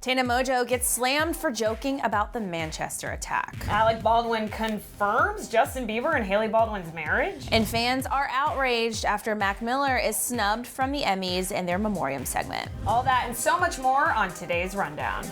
Tana Mongeau gets slammed for joking about the Manchester attack. Alec Baldwin confirms Justin Bieber and Hailey Baldwin's marriage. And fans are outraged after Mac Miller is snubbed from the Emmys in their Memoriam segment. All that and so much more on today's Rundown.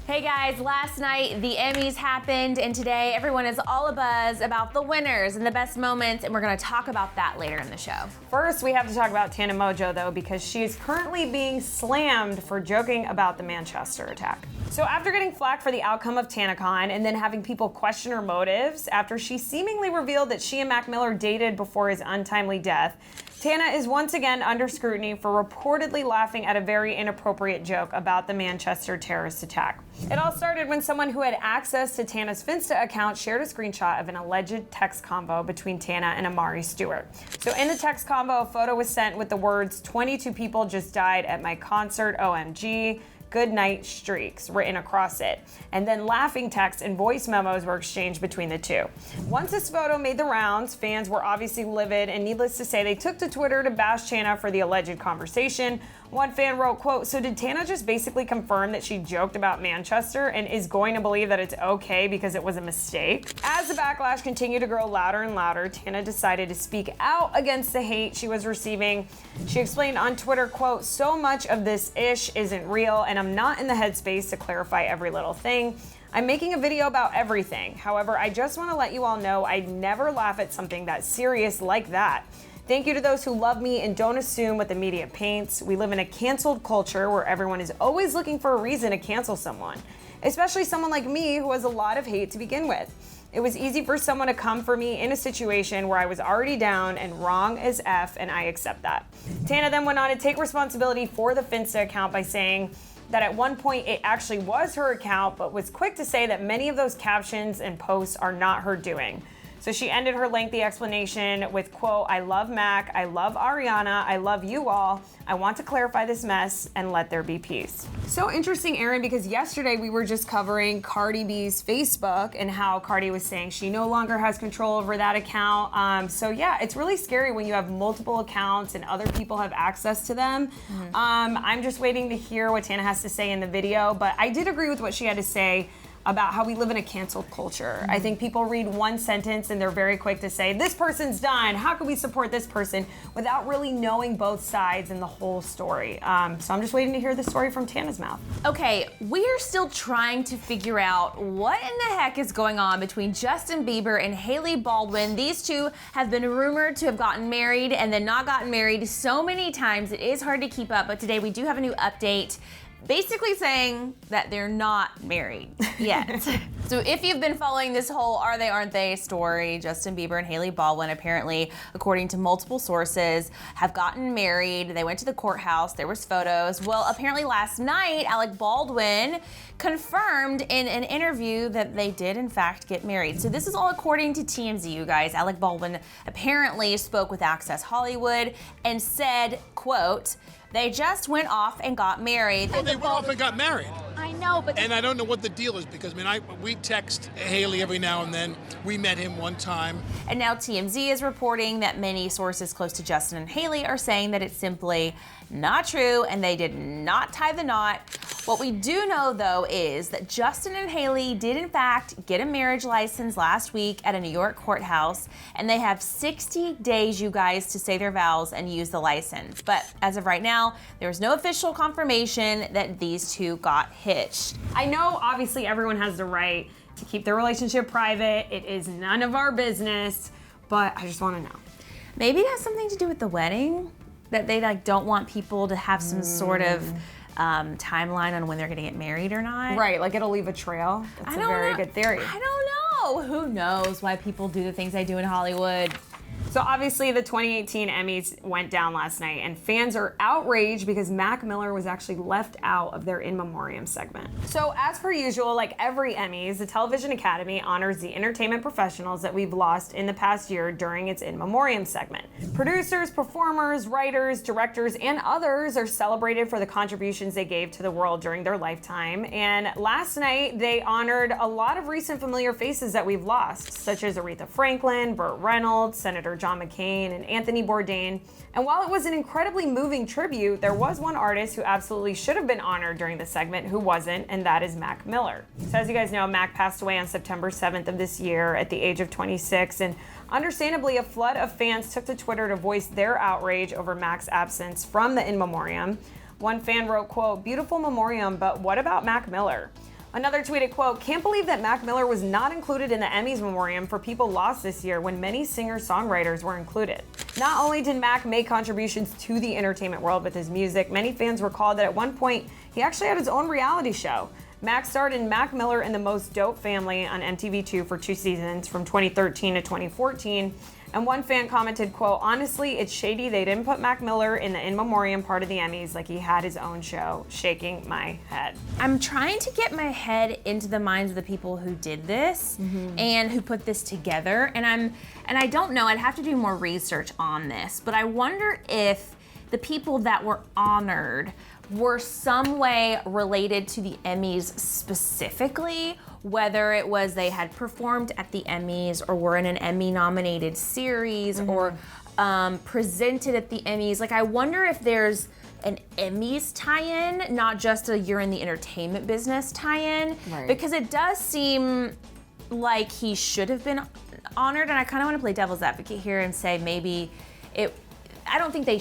Hey guys, last night the Emmys happened and today everyone is all abuzz about the winners and the best moments, and we're gonna talk about that later in the show. First, we have to talk about Tana Mongeau though, because she is currently being slammed for joking about the Manchester attack. So after getting flack for the outcome of TanaCon and then having people question her motives after she seemingly revealed that she and Mac Miller dated before his untimely death, Tana is once again under scrutiny for reportedly laughing at a very inappropriate joke about the Manchester terrorist attack. It all started when someone who had access to Tana's Finsta account shared a screenshot of an alleged text combo between Tana and Amari Stewart. So in the text combo, a photo was sent with the words, "22 people just died at my concert, OMG. Good night streaks," written across it. And then laughing texts and voice memos were exchanged between the two. Once this photo made the rounds, fans were obviously livid, and needless to say, they took to Twitter to bash Tana for the alleged conversation. One fan wrote, quote, "So did Tana just basically confirm that she joked about Manchester and is going to believe that it's okay because it was a mistake?" As the backlash continued to grow louder and louder, Tana decided to speak out against the hate she was receiving. She explained on Twitter, quote, "So much of this ish isn't real, and I'm not in the headspace to clarify every little thing. I'm making a video about everything. However, I just want to let you all know I'd never laugh at something that serious like that. Thank you to those who love me and don't assume what the media paints. We live in a canceled culture where everyone is always looking for a reason to cancel someone, especially someone like me who has a lot of hate to begin with. It was easy for someone to come for me in a situation where I was already down and wrong as F, and I accept that." Tana then went on to take responsibility for the Finsta account by saying that at one point it actually was her account, but was quick to say that many of those captions and posts are not her doing. So she ended her lengthy explanation with, quote, "I love Mac, I love Ariana, I love you all. I want to clarify this mess and let there be peace." So interesting, Aaron, because yesterday we were just covering Cardi B's Facebook and how Cardi was saying she no longer has control over that account. So yeah, it's really scary when you have multiple accounts and other people have access to them. I'm just waiting to hear what Tana has to say in the video, but I did agree with what she had to say about how we live in a canceled culture. I think people read one sentence and they're very quick to say, this person's done, how can we support this person, without really knowing both sides and the whole story. So I'm just waiting to hear the story from Tana's mouth. Okay, we're still trying to figure out what in the heck is going on between Justin Bieber and Hailey Baldwin. These two have been rumored to have gotten married and then not gotten married so many times. It is hard to keep up, but today we do have a new update, basically saying that they're not married yet. So if you've been following this whole are they, aren't they story, Justin Bieber and Hailey Baldwin apparently, according to multiple sources, have gotten married. They went to the courthouse, there was photos. Well, apparently last night, Alec Baldwin confirmed in an interview that they did in fact get married. So this is all according to TMZ, you guys. Alec Baldwin apparently spoke with Access Hollywood and said, quote, "They just went off and got married." Well, they went off and got married. I know, but... And I don't know what the deal is because, we text Hailey every now and then. We met him one time. And now TMZ is reporting that many sources close to Justin and Hailey are saying that it's simply not true and they did not tie the knot. What we do know, though, is that Justin and Hailey did, in fact, get a marriage license last week at a New York courthouse, and they have 60 days, you guys, to say their vows and use the license. But as of right now, there is no official confirmation that these two got hitched. I know, obviously, everyone has the right to keep their relationship private. It is none of our business, but I just want to know. Maybe it has something to do with the wedding, that they don't want people to have some sort of timeline on when they're gonna get married or not. Right, like it'll leave a trail. That's a very good theory. I don't know. Who knows why people do the things they do in Hollywood? So obviously the 2018 Emmys went down last night and fans are outraged because Mac Miller was actually left out of their In Memoriam segment. So as per usual, like every Emmys, the Television Academy honors the entertainment professionals that we've lost in the past year during its In Memoriam segment. Producers, performers, writers, directors, and others are celebrated for the contributions they gave to the world during their lifetime. And last night, they honored a lot of recent familiar faces that we've lost, such as Aretha Franklin, Burt Reynolds, Senator John McCain and Anthony Bourdain. And while it was an incredibly moving tribute, there was one artist who absolutely should have been honored during the segment who wasn't, and that is Mac Miller. So as you guys know, Mac passed away on September 7th of this year at the age of 26, and understandably, a flood of fans took to Twitter to voice their outrage over Mac's absence from the In Memoriam. One fan wrote, quote, "Beautiful Memoriam, but what about Mac Miller?" Another tweeted, quote, "Can't believe that Mac Miller was not included in the Emmys Memoriam for People Lost this year when many singer-songwriters were included." Not only did Mac make contributions to the entertainment world with his music, many fans recalled that at one point he actually had his own reality show. Mac starred in Mac Miller and the Most Dope Family on MTV2 for 2 seasons from 2013 to 2014. And one fan commented, quote, "Honestly, it's shady they didn't put Mac Miller in the In Memoriam part of the Emmys like he had his own show." Shaking my head. I'm trying to get my head into the minds of the people who did this and who put this together. And I don't know, I'd have to do more research on this, but I wonder if the people that were honored were some way related to the Emmys specifically, whether it was they had performed at the Emmys or were in an Emmy-nominated series or presented at the Emmys. Like, I wonder if there's an Emmys tie-in, not just a you're in the entertainment business tie-in, because it does seem like he should have been honored, and I kind of want to play devil's advocate here and say maybe I don't think they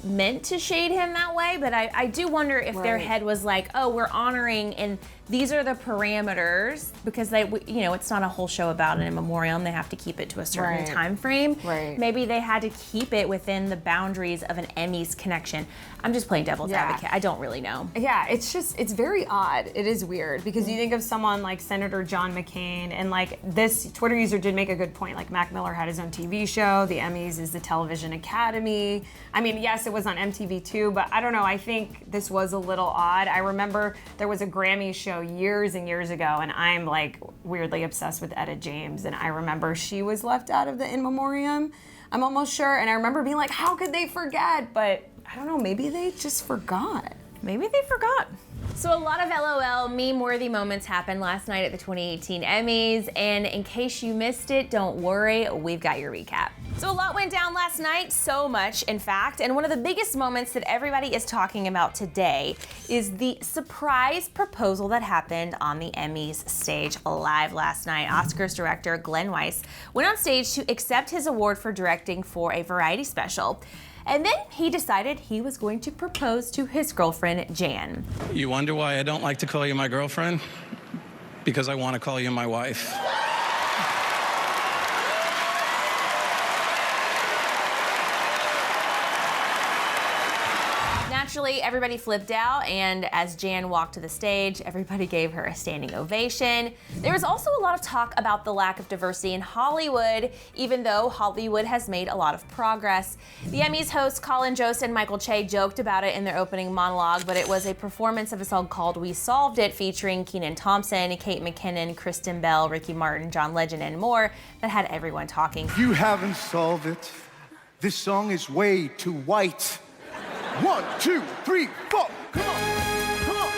meant to shade him that way, but I do wonder if their head was like, oh, we're honoring, and these are the parameters, because it's not a whole show about an In Memoriam. They have to keep it to a certain time frame. Maybe they had to keep it within the boundaries of an Emmys connection. I'm just playing devil's advocate. I don't really know. Yeah, it's very odd. It is weird because you think of someone like Senator John McCain, and like this Twitter user did make a good point. Like Mac Miller had his own TV show. The Emmys is the Television Academy. I mean, yes, it was on MTV2, but I don't know. I think this was a little odd. I remember there was a Grammy show years and years ago, and I'm like weirdly obsessed with Etta James, and I remember she was left out of the In Memoriam. I'm almost sure, and I remember being like, how could they forget? But I don't know, maybe they just forgot. Maybe they forgot. So a lot of LOL meme-worthy moments happened last night at the 2018 Emmys, and in case you missed it, don't worry, we've got your recap. So a lot went down last night, so much in fact, and one of the biggest moments that everybody is talking about today is the surprise proposal that happened on the Emmys stage live last night. Oscars director Glenn Weiss went on stage to accept his award for directing for a variety special. And then he decided he was going to propose to his girlfriend, Jan. You wonder why I don't like to call you my girlfriend? Because I want to call you my wife. Naturally, everybody flipped out, and as Jan walked to the stage, everybody gave her a standing ovation. There was also a lot of talk about the lack of diversity in Hollywood, even though Hollywood has made a lot of progress. The Emmys hosts Colin Jost and Michael Che joked about it in their opening monologue, but it was a performance of a song called We Solved It, featuring Kenan Thompson, Kate McKinnon, Kristen Bell, Ricky Martin, John Legend, and more, that had everyone talking. You haven't solved it. This song is way too white. 1, 2, 3, 4. Come on, come on,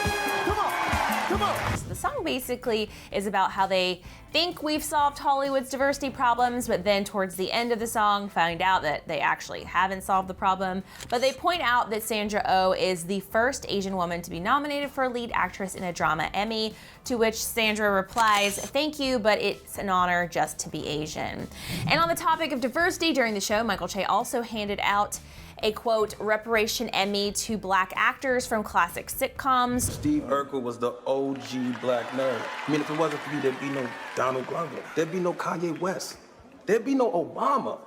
come on, come on. So the song basically is about how they think we've solved Hollywood's diversity problems, but then towards the end of the song find out that they actually haven't solved the problem. But they point out that Sandra Oh is the first Asian woman to be nominated for lead actress in a drama Emmy, to which Sandra replies, "Thank you, but it's an honor just to be Asian." And on the topic of diversity during the show, Michael Che also handed out a, quote, reparation Emmy to black actors from classic sitcoms. Steve Urkel was the OG black nerd. I mean, if it wasn't for you, there'd be no Donald Glover. There'd be no Kanye West. There'd be no Obama.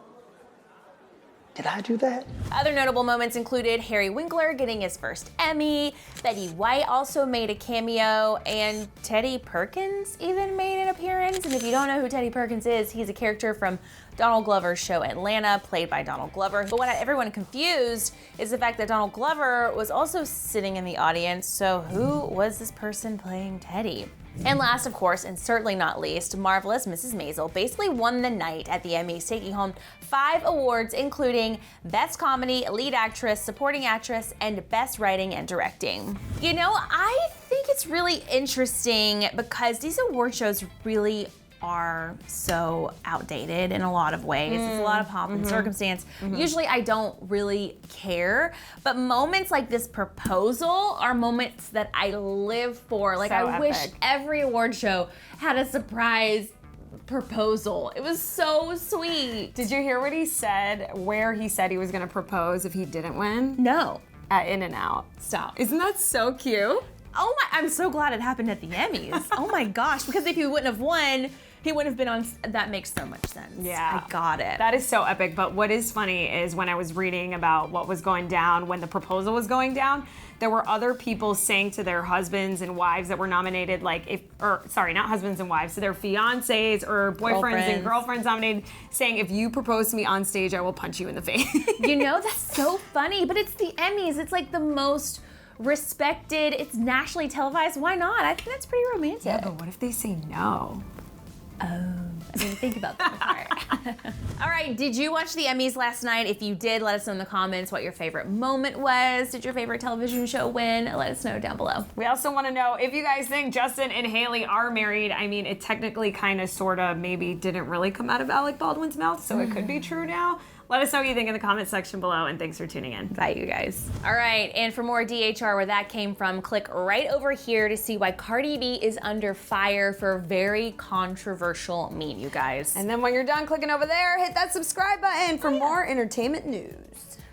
Did I do that? Other notable moments included Harry Winkler getting his first Emmy, Betty White also made a cameo, and Teddy Perkins even made an appearance. And if you don't know who Teddy Perkins is, he's a character from Donald Glover's show Atlanta, played by Donald Glover. But what had everyone confused is the fact that Donald Glover was also sitting in the audience, so who was this person playing Teddy? And last, of course, and certainly not least, Marvelous Mrs. Maisel basically won the night at the Emmys, taking home 5 awards, including Best Comedy, Lead Actress, Supporting Actress, and Best Writing and Directing. You know, I think it's really interesting because these award shows really are so outdated in a lot of ways. It's a lot of pomp and circumstance. Usually I don't really care, but moments like this proposal are moments that I live for. Like, So I wish epic. every award show had a surprise proposal. It was so sweet. Did you hear what he said, where he said he was gonna propose if he didn't win? No. At In-N-Out. Stop. Isn't that so cute? Oh my, I'm so glad it happened at the Emmys. Oh my gosh, because if he wouldn't have won, he wouldn't have been on, that makes so much sense. Yeah. I got it. That is so epic. But what is funny is when I was reading about what was going down when the proposal was going down, there were other people saying to their husbands and wives that were nominated, not husbands and wives, to their fiancés or boyfriends and girlfriends nominated, saying, if you propose to me on stage, I will punch you in the face. You know, that's so funny, but it's the Emmys. It's like the most respected, it's nationally televised. Why not? I think that's pretty romantic. Yeah, but what if they say no? I didn't think about that part. All right, did you watch the Emmys last night? If you did, let us know in the comments what your favorite moment was. Did your favorite television show win? Let us know down below. We also want to know if you guys think Justin and Hailey are married. I mean, it technically kind of, sort of, maybe didn't really come out of Alec Baldwin's mouth, so it could be true now. Let us know what you think in the comment section below, and thanks for tuning in. Bye, you guys. All right, and for more DHR where that came from, click right over here to see why Cardi B is under fire for a very controversial meme, you guys. And then when you're done clicking over there, hit that subscribe button for more entertainment news.